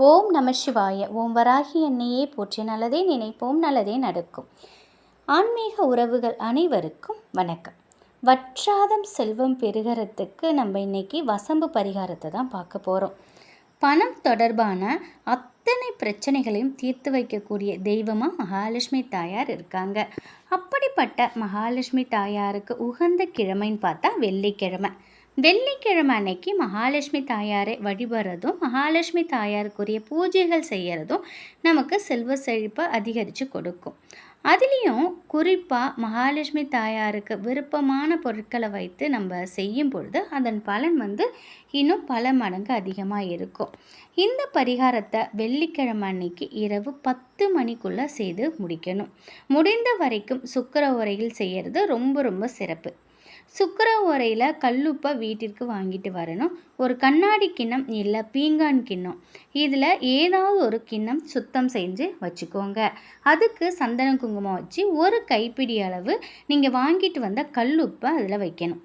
ஓம் நம சிவாய. ஓம் வராகி அன்னையே போற்றி. நல்லதே நினைப்போம், நல்லதே நடக்கும். ஆன்மீக உறவுகள் அனைவருக்கும் வணக்கம். வற்றாதம் செல்வம் பெருகிறதுக்கு நம்ம இன்னைக்கு வசம்பு பரிகாரத்தை தான் பார்க்க போகிறோம். பணம் தொடர்பான அத்தனை பிரச்சனைகளையும் தீர்த்து வைக்கக்கூடிய தெய்வமாக மகாலட்சுமி தாயார் இருக்காங்க. அப்படிப்பட்ட மகாலட்சுமி தாயாருக்கு உகந்த கிழமைன்னு பார்த்தா வெள்ளிக்கிழமை. வெள்ளிக்கிழமை அன்னைக்கு மகாலட்சுமி தாயாரை வழிபடுறதும் மகாலட்சுமி தாயாருக்குரிய பூஜைகள் செய்கிறதும் நமக்கு செல்வ செழிப்பை அதிகரித்து கொடுக்கும். அதுலேயும் குறிப்பாக மகாலட்சுமி தாயாருக்கு விருப்பமான பொருட்களை வைத்து நம்ம செய்யும் பொழுது அதன் பலன் இன்னும் பல மடங்கு அதிகமாக இருக்கும். இந்த பரிகாரத்தை வெள்ளிக்கிழமை அன்னைக்கு இரவு 10 மணிக்குள்ளே செய்து முடிக்கணும். முடிந்த வரைக்கும் சுக்கிர உரையில் செய்கிறது ரொம்ப சிறப்பு. சுக்கிர உரையில் கல்லுப்பை வீட்டிற்கு வாங்கிட்டு வரணும். ஒரு கண்ணாடி கிண்ணம் இல்லை பீங்கான் கிண்ணம், இதில் ஏதாவது ஒரு கிண்ணம் சுத்தம் செஞ்சு வச்சுக்கோங்க. அதுக்கு சந்தன குங்குமம் வச்சு ஒரு கைப்பிடி அளவு நீங்கள் வாங்கிட்டு வந்த கல்லுப்பை அதில் வைக்கணும்.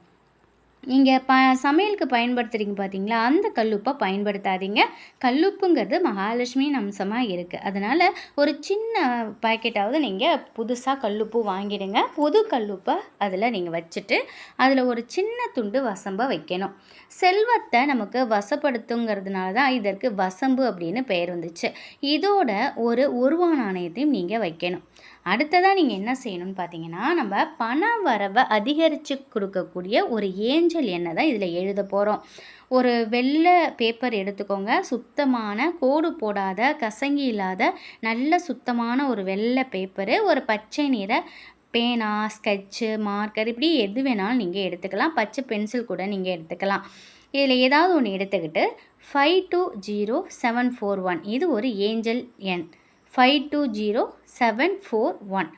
நீங்கள் சமையலுக்கு பயன்படுத்துகிறீங்க பார்த்தீங்களா, அந்த கல்லுப்பை பயன்படுத்தாதீங்க. கல்லுப்புங்கிறது மகாலட்சுமியின் அம்சமாக இருக்குது. அதனால் ஒரு சின்ன பாக்கெட்டாவது நீங்கள் புதுசாக கல்லுப்பு வாங்கிடுங்க. புது கல்லுப்பை அதில் நீங்கள் வச்சுட்டு அதில் ஒரு சின்ன துண்டு வசம்பை வைக்கணும். செல்வத்தை நமக்கு வசப்படுத்துங்கிறதுனால தான் இதற்கு வசம்பு அப்படின்னு பெயர் வந்துச்சு. இதோட ஒரு ரூபா நாணயத்தையும் நீங்கள் வைக்கணும். அடுத்ததாக நீங்கள் என்ன செய்யணும்னு பார்த்தீங்கன்னா, நம்ம பண வரவை அதிகரித்து கொடுக்கக்கூடிய ஒரு ஏஞ்சல் எண்ணெய் தான் இதில் எழுத போகிறோம். ஒரு வெள்ளை பேப்பர் எடுத்துக்கோங்க. சுத்தமான கோடு போடாத கசங்கி இல்லாத நல்ல சுத்தமான ஒரு வெள்ளை பேப்பரு, ஒரு பச்சை நிற பேனா, ஸ்கெட்சு, மார்க்கர், இப்படி எது வேணாலும் நீங்கள் எடுத்துக்கலாம். பச்சை பென்சில் கூட நீங்கள் எடுத்துக்கலாம். இதில் ஏதாவது ஒன்று எடுத்துக்கிட்டு 520741 இது ஒரு ஏஞ்சல் எண். 520741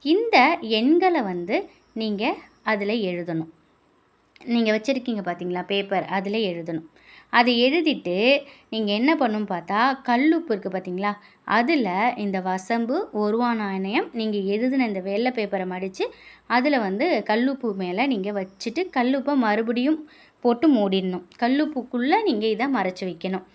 இந்த எண்களை நீங்கள் அதில் எழுதணும். நீங்கள் வச்சுருக்கீங்க பார்த்தீங்களா பேப்பர், அதில் எழுதணும். அதை எழுதிட்டு நீங்கள் என்ன பண்ணணும் பார்த்தா, கல்லுப்பு இருக்குது பார்த்தீங்களா, அதில் இந்த வசம்பு ரூபா நாணயம் நீங்கள் எழுதின இந்த வெள்ளை பேப்பரை மடித்து அதில் கல்லுப்பு மேலே நீங்கள் வச்சுட்டு கல்லுப்பை மறுபடியும் போட்டு மூடிடணும். கல்லுப்புக்குள்ளே நீங்கள் இதை மறைச்சி வைக்கணும்.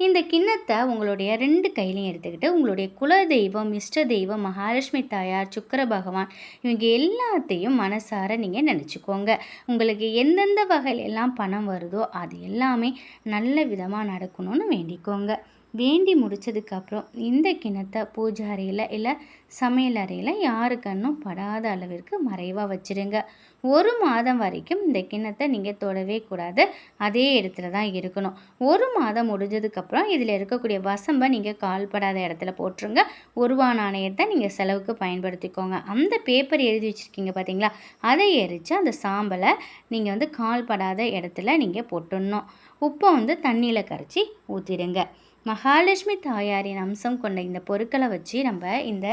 இந்த கிண்ணத்தை உங்களுடைய 2 கையிலையும் எடுத்துக்கிட்டு உங்களுடைய குலதெய்வம், இஷ்ட தெய்வம், மகாலட்சுமி தாயார், சுக்கிர பகவான், இவங்க எல்லாத்தையும் மனசார நீங்கள் நினச்சிக்கோங்க. உங்களுக்கு எந்தெந்த வகையிலெல்லாம் பணம் வருதோ அது எல்லாமே நல்ல விதமாக நடக்கணும்னு வேண்டிக்கோங்க. வேண்டி முடித்ததுக்கப்புறம் இந்த கிண்ணத்தை பூஜை அறையில் இல்லை சமையல் அறையில் யாரு கண்ணும் படாத அளவிற்கு மறைவாக வச்சுருங்க. 1 மாதம் வரைக்கும் இந்த கிண்ணத்தை நீங்கள் தொடவே கூடாது. அதே இடத்துல தான் இருக்கணும். 1 மாதம் முடிஞ்சதுக்கப்புறம் இதில் இருக்கக்கூடிய வசம்பை நீங்கள் கால்படாத இடத்துல போட்டுருங்க. ரூபா நாணயத்தை நீங்கள் செலவுக்கு பயன்படுத்திக்கோங்க. அந்த பேப்பர் எழுதி வச்சுருக்கீங்க பார்த்தீங்களா, அதை எரித்து அந்த சாம்பலை நீங்கள் கால்படாத இடத்துல நீங்கள் போட்டுடணும். உப்பை தண்ணியில் கரைச்சி ஊற்றிடுங்க. மகாலட்சுமி தாயாரின் அம்சம் கொண்ட இந்த பொருட்களை வச்சு நம்ம இந்த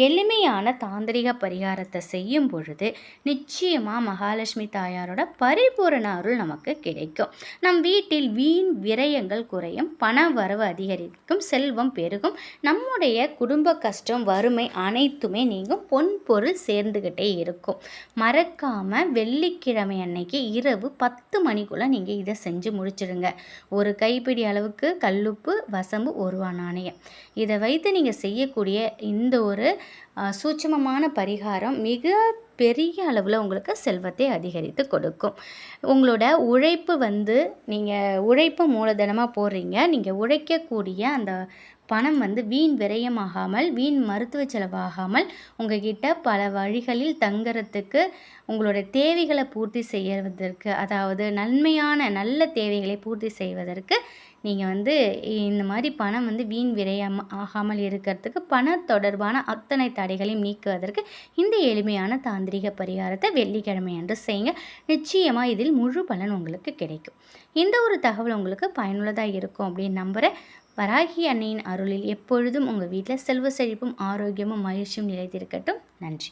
எளிமையான தாந்திரிக பரிகாரத்தை செய்யும் பொழுது நிச்சயமாக மகாலட்சுமி தாயாரோட பரிபூரண அருள் நமக்கு கிடைக்கும். நம் வீட்டில் வீண் விரயங்கள் குறையும், பண வரவு அதிகரிக்கும், செல்வம் பெருகும், நம்முடைய குடும்ப கஷ்டம், வறுமை அனைத்துமே நீங்கும், பொன் பொருள் சேர்ந்துக்கிட்டே இருக்கும். மறக்காமல் வெள்ளிக்கிழமை அன்னைக்கு இரவு 10 மணிக்குள்ளே நீங்கள் இதை செஞ்சு முடிச்சிடுங்க. ஒரு கைப்பிடி அளவுக்கு கல்லுப்பு, வசம்பு, ரூபா நாணயம், இதை வைத்து நீங்கள் செய்யக்கூடிய இந்த ஒரு சூட்சமமான பரிகாரம் மிக பெரிய அளவில் உங்களுக்கு செல்வத்தை அதிகரித்து கொடுக்கும். உங்களோட உழைப்பு நீங்கள் உழைப்பு மூலதனமாக போடுறீங்க. நீங்கள் உழைக்கக்கூடிய அந்த பணம் வீண் விரயமாகாமல், வீண் மருத்துவ செலவாகாமல் உங்ககிட்ட பல வழிகளில் தங்குறதுக்கு, உங்களோட தேவைகளை பூர்த்தி செய்வதற்கு, அதாவது நன்மையான நல்ல தேவைகளை பூர்த்தி செய்வதற்கு நீங்கள் இந்த மாதிரி பணம் வீண் விரயம் ஆகாமல் இருக்கிறதுக்கு, பண தொடர்பான அத்தனை தடைகளையும் நீக்குவதற்கு இந்த எளிமையான தாந்திரிக பரிகாரத்தை வெள்ளிக்கிழமை அன்று செய்யுங்க. நிச்சயமாக இதில் முழு பலன் உங்களுக்கு கிடைக்கும். இந்த ஒரு தகவல் உங்களுக்கு பயனுள்ளதாக இருக்கும் அப்படின்னு நம்புகிறேன். வராகி அன்னையின் அருளில் எப்பொழுதும் உங்கள் வீட்டில் செல்வ செழிப்பும் ஆரோக்கியமும் மகிழ்ச்சியும் நிலைத்திருக்கட்டும். நன்றி.